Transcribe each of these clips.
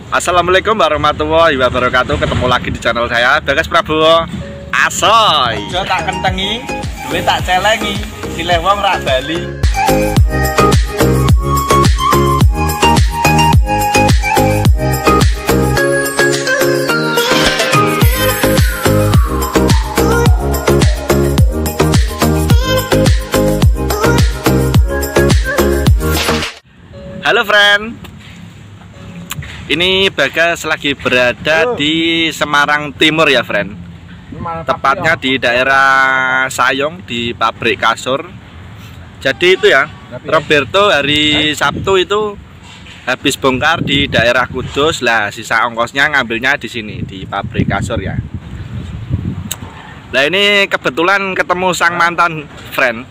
Assalamualaikum warahmatullahi wabarakatuh. Ketemu lagi di channel saya, Bagas Prabowo. Asoy. Aja tak kentengi, duwe tak celengi, silih wong rak bali. Halo friend. Ini Bagas lagi berada di Semarang Timur ya friend. Tepatnya di daerah Sayong, di pabrik kasur. Jadi itu ya, Roberto hari Sabtu itu habis bongkar di daerah Kudus. Lah sisa ongkosnya ngambilnya di sini, di pabrik kasur ya. Nah ini kebetulan ketemu sang mantan friend.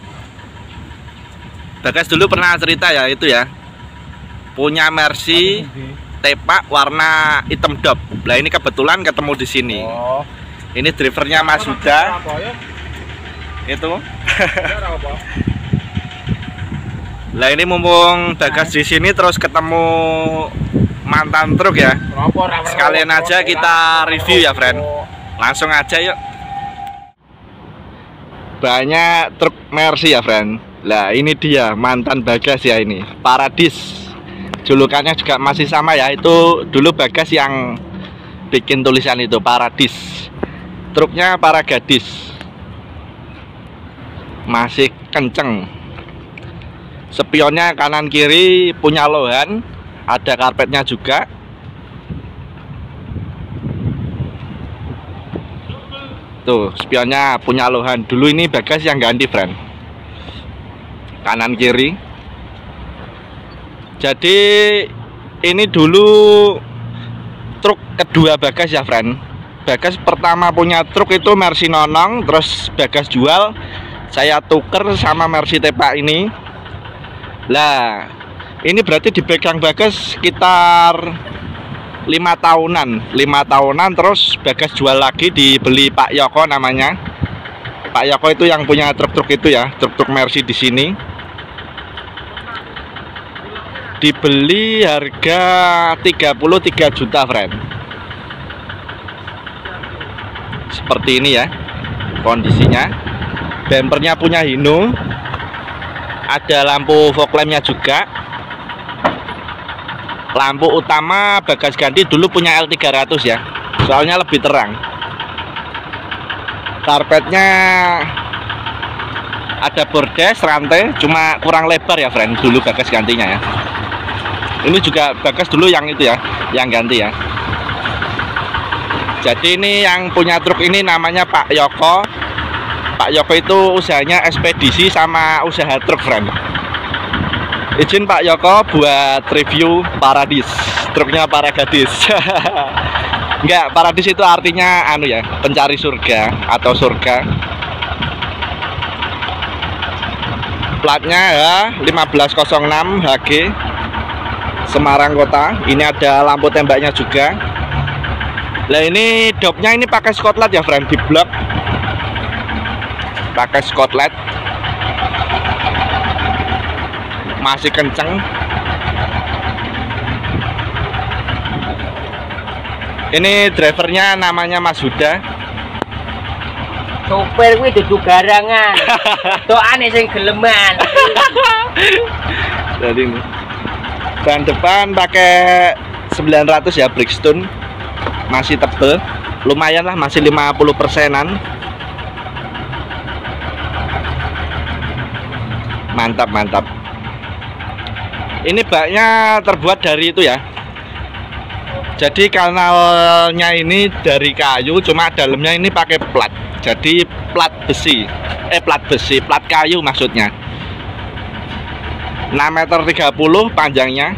Bagas dulu pernah cerita ya itu ya, punya Mercy tepak warna hitam dop. Nah ini kebetulan ketemu di sini. Ini drivernya Mas Huda. Itu. Lah ini mumpung Bagas di sini terus ketemu mantan truk ya. Sekalian aja kita review ya, friend. Langsung aja yuk. Banyak truk Mercy ya, friend. Lah ini dia mantan Bagas ya ini, Paradis. Julukannya juga masih sama ya, itu dulu Bagas yang bikin tulisan itu, Paradis. Truknya para gadis. Masih kenceng. Spionnya kanan kiri punya lohan, ada karpetnya juga. Tuh, spionnya punya lohan. Dulu ini Bagas yang ganti, friend. Kanan kiri. Jadi ini dulu truk kedua Bagas ya friend. Bagas pertama punya truk itu Mercy Nonong, terus Bagas jual, saya tuker sama Mercy tepak ini. Lah ini berarti dipegang Bagas sekitar 5 tahunan, terus Bagas jual lagi, dibeli Pak Yoko namanya. Pak Yoko itu yang punya truk-truk itu ya, truk-truk Mercy di sini. Dibeli harga 33 juta friend. Seperti ini ya kondisinya. Bempernya punya Hino, ada lampu fog lampnya juga. Lampu utama Bagas ganti, dulu punya L300 ya, soalnya lebih terang. Karpetnya ada bordes rantai, cuma kurang lebar ya friend, dulu Bagas gantinya ya. Ini juga Bagas dulu yang itu ya, yang ganti ya. Jadi ini yang punya truk ini namanya Pak Yoko. Pak Yoko itu usahanya ekspedisi sama usaha truk friend. Izin Pak Yoko buat review Paradis, truknya para gadis. Enggak, Paradis itu artinya anu ya, pencari surga atau surga. Platnya ya 1506 HG Semarang Kota. Ini ada lampu tembaknya juga. Nah ini dopnya ini pakai skotlet ya friend, di blok pakai skotlet, masih kenceng. Ini drivernya namanya Mas Huda. Sopir kuwi dudu garangan. Tokane sing geleman. Jadi ini ban depan pakai 900 ya, Bridgestone, masih tebel, lumayan lah, masih 50%-an. Mantap. Ini baknya terbuat dari itu ya, jadi kanalnya ini dari kayu, cuma dalamnya ini pakai plat, jadi plat kayu maksudnya. 6,30 meter panjangnya.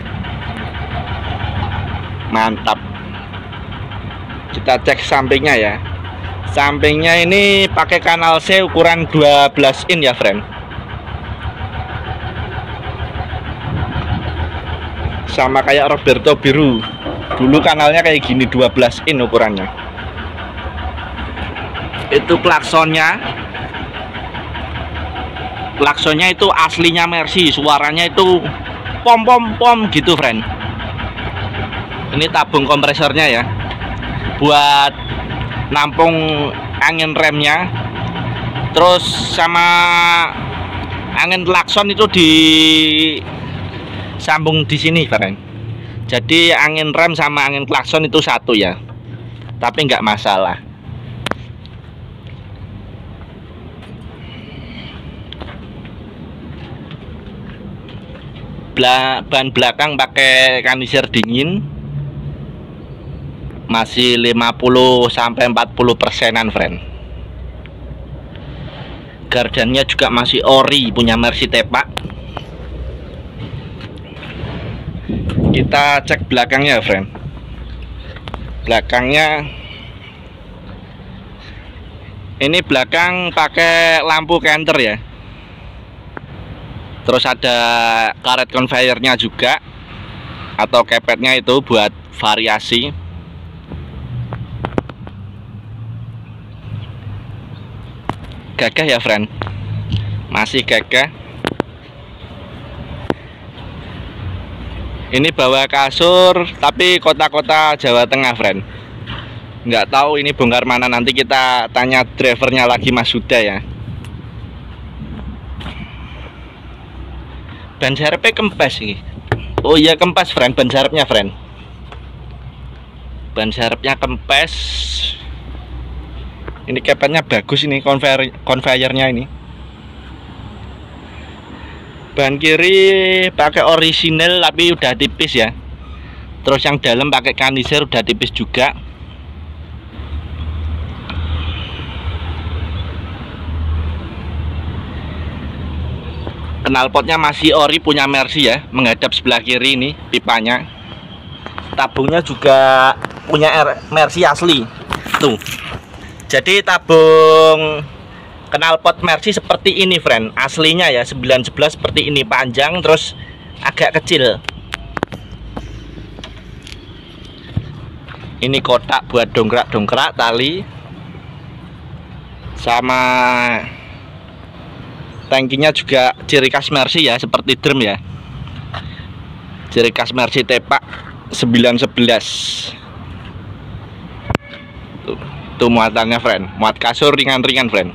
Mantap. Kita cek sampingnya ya. Sampingnya ini pakai kanal C ukuran 12 in ya friend. Sama kayak Roberto biru. Dulu kanalnya kayak gini, 12 in ukurannya. Itu klaksonnya. Klaksonnya itu aslinya Mercy, suaranya itu pom gitu friend. Ini tabung kompresornya ya, buat nampung angin remnya. Terus sama angin klakson itu disambung di sini, friend. Jadi angin rem sama angin klakson itu satu ya, tapi nggak masalah. Ban belakang pakai kanisir dingin, masih 50-40%-an, friend. Gardannya juga masih ori, punya Mercy Tepak. Kita cek belakangnya, friend. Belakangnya ini belakang pakai lampu canter ya. Terus ada karet conveyornya juga, atau kepetnya itu buat variasi. Gagah ya, friend, masih gagah. Ini bawa kasur tapi kota-kota Jawa Tengah, friend. Nggak tahu ini bongkar mana, nanti kita tanya drivernya lagi, Mas Huda ya. Ban serepnya kempes ini. Oh iya, kempes, friend. Ban serepnya, friend. Ban serepnya kempes. Ini kepetnya bagus, ini conveyornya ini. Ban kiri pakai orisinil tapi udah tipis ya. Terus yang dalam pakai kanisir udah tipis juga. Knalpotnya masih ori, punya Mercy ya, menghadap sebelah kiri ini pipanya. Tabungnya juga punya Mercy asli tuh. Jadi tabung knalpot Mercy seperti ini, friend. Aslinya ya 911 seperti ini, panjang terus agak kecil. Ini kotak buat dongkrak-dongkrak tali. Sama tangkinya juga ciri khas Mercy ya, seperti drum ya. Ciri khas Mercy Tepak 911. Tuh muatannya, friend. Muat kasur ringan-ringan, friend.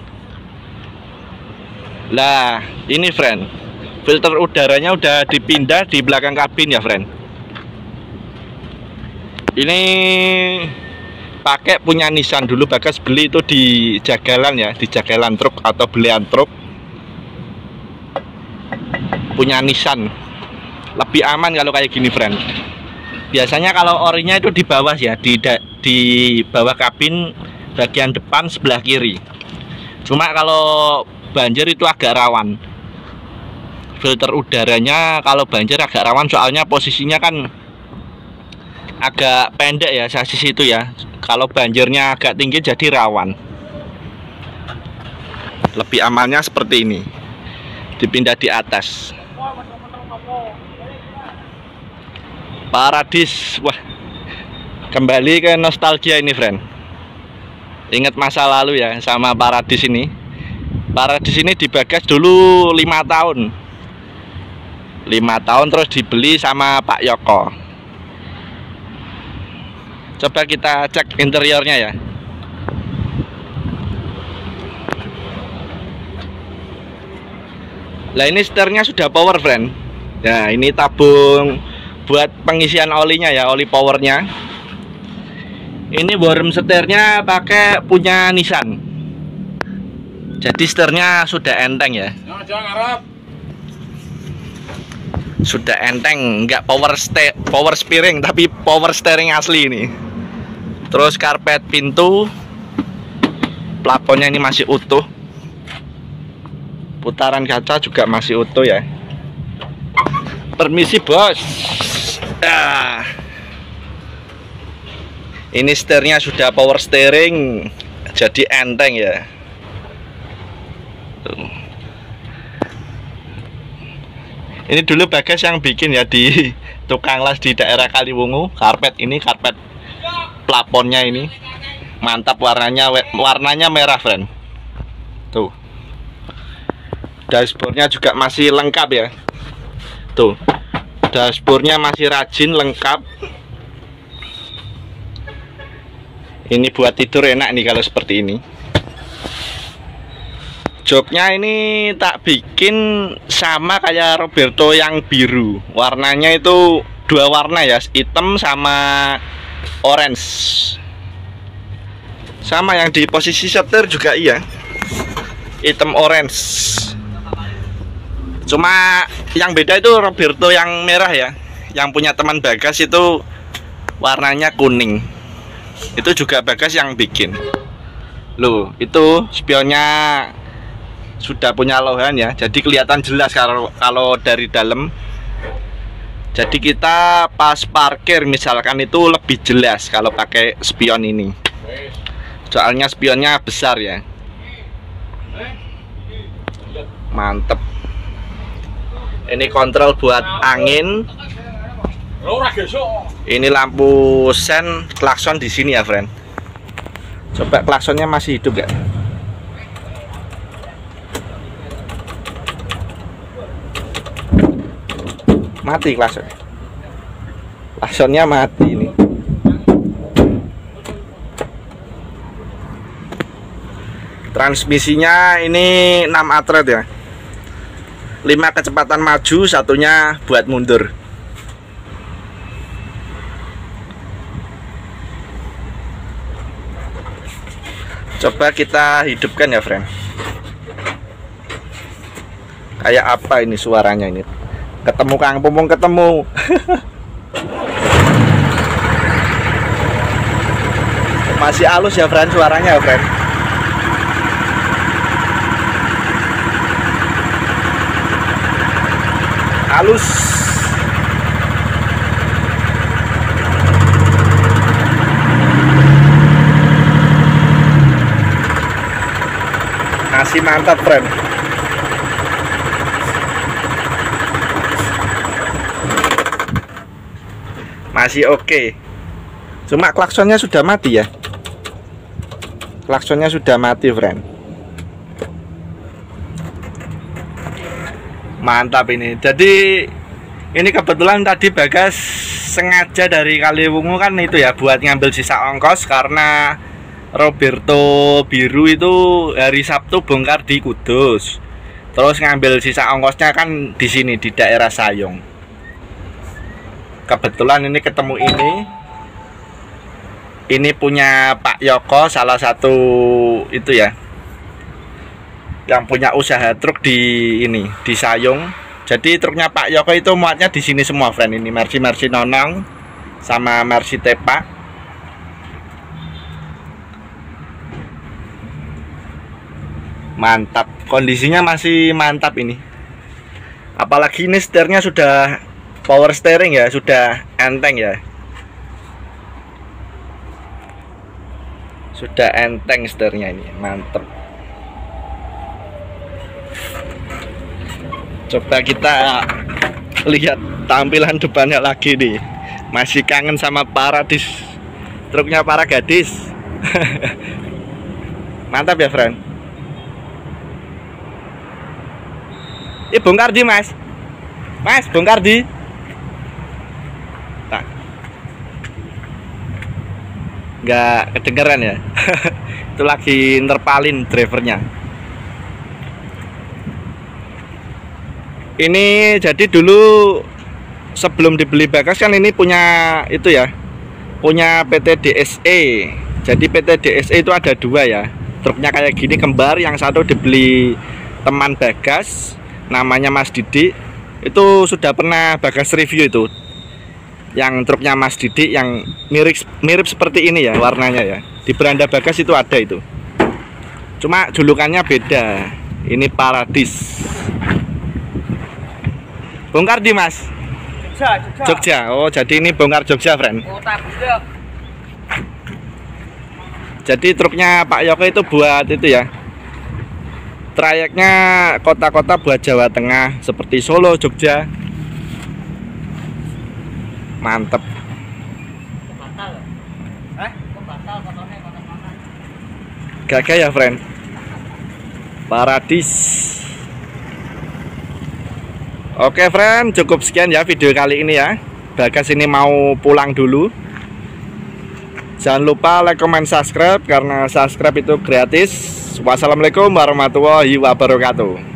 Lah, ini, friend, filter udaranya udah dipindah di belakang kabin ya, friend. Ini pakai punya Nissan, dulu Bagas beli itu di Jagalan ya, di Jagalan truk atau belian truk. Punya Nissan, lebih aman kalau kayak gini, friend. Biasanya kalau orinya itu di bawah ya, di bawah kabin bagian depan sebelah kiri. Cuma kalau banjir itu agak rawan. Filter udaranya kalau banjir agak rawan, soalnya posisinya kan agak pendek ya sasis itu ya. Kalau banjirnya agak tinggi jadi rawan. Lebih amannya seperti ini, dipindah di atas. Paradis, wah, kembali ke nostalgia ini, friend. Ingat masa lalu ya sama Paradis ini. Paradis ini dibagas dulu 5 tahun. 5 tahun terus dibeli sama Pak Yoko. Coba kita cek interiornya ya. Lah ini setirnya sudah power, friend. Nah, ini tabung buat pengisian olinya ya, oli powernya. Ini worm setirnya pakai punya Nissan. Jadi setirnya sudah enteng ya. Sudah enteng, nggak power steering, tapi power steering asli ini. Terus karpet pintu, plafonnya ini masih utuh. Putaran kaca juga masih utuh ya. Permisi, bos. Ini setirnya sudah power steering, jadi enteng ya. Tuh. Ini dulu Bagas yang bikin ya di tukang las di daerah Kaliwungu. Karpet ini, karpet plafonnya ini mantap, warnanya merah, friend. Tuh. Dashboardnya juga masih lengkap ya. Tuh. Dashboardnya masih rajin, lengkap. Ini buat tidur enak nih kalau seperti ini. Joknya ini tak bikin sama kayak Roberto yang biru. Warnanya itu dua warna ya, hitam sama orange. Sama yang di posisi setir juga iya, hitam orange. Cuma yang beda itu Roberto yang merah ya. Yang punya teman Bagas itu warnanya kuning. Itu juga Bagas yang bikin. Loh, itu spionnya sudah punya lohan ya. Jadi kelihatan jelas kalau dari dalam. Jadi kita pas parkir misalkan itu lebih jelas kalau pakai spion ini. Soalnya spionnya besar ya. Mantep. Ini kontrol buat angin. Ini lampu sen, klakson di sini ya, friend. Coba klaksonnya masih hidup gak? Mati klakson. Klaksonnya mati ini. Transmisinya ini 6 atret ya. 5 kecepatan maju, satunya buat mundur. Coba kita hidupkan ya, friend. Kayak apa ini suaranya ini? Ketemu Kang Pupung, ketemu. Masih halus ya, friend, suaranya ya, friend. Halus. Masih mantap, friend. Masih oke. Cuma klaksonnya sudah mati ya. Klaksonnya sudah mati, friend. Mantap ini. Jadi ini kebetulan tadi Bagas sengaja dari Kaliwungu kan itu ya, buat ngambil sisa ongkos karena Roberto biru itu hari Sabtu bongkar di Kudus. Terus ngambil sisa ongkosnya kan di sini di daerah Sayong. Kebetulan ini ketemu ini. Ini punya Pak Yoko, salah satu itu ya, yang punya usaha truk di ini di Sayong. Jadi truknya Pak Yoko itu muatnya di sini semua, friend. Ini Mercy Nonong sama Mercy Tepa. Mantap, kondisinya masih mantap ini. Apalagi ini setirnya sudah power steering ya, sudah enteng ya. Sudah enteng setirnya ini, mantap. Coba kita lihat tampilan depannya lagi nih. Masih kangen sama Paradis, truknya para gadis. Mantap ya, friend. Bongkar di, Mas. Mas, bongkar di. Nah. Nggak kedengeran ya. Itu lagi nerpalin drivernya. Ini jadi dulu sebelum dibeli Bagas kan ini punya itu ya, punya PT DSE. Jadi PT DSE itu ada dua ya. Truknya kayak gini kembar, yang satu dibeli teman Bagas, namanya Mas Didik. Itu sudah pernah Bagas review itu. Yang truknya Mas Didik yang mirip seperti ini ya warnanya ya. Di beranda Bagas itu ada itu. Cuma julukannya beda. Ini Paradis. Bongkar di, Mas? Jogja. Oh, jadi ini bongkar Jogja, friend. Jadi truknya Pak Yoko itu buat itu ya, trayeknya kota-kota buat Jawa Tengah seperti Solo, Jogja. Mantep. Gagah ya, friend. Paradis. Oke, friend, cukup sekian ya video kali ini ya. Bagas ini mau pulang dulu. Jangan lupa like, comment, subscribe karena subscribe itu gratis. Wassalamualaikum warahmatullahi wabarakatuh.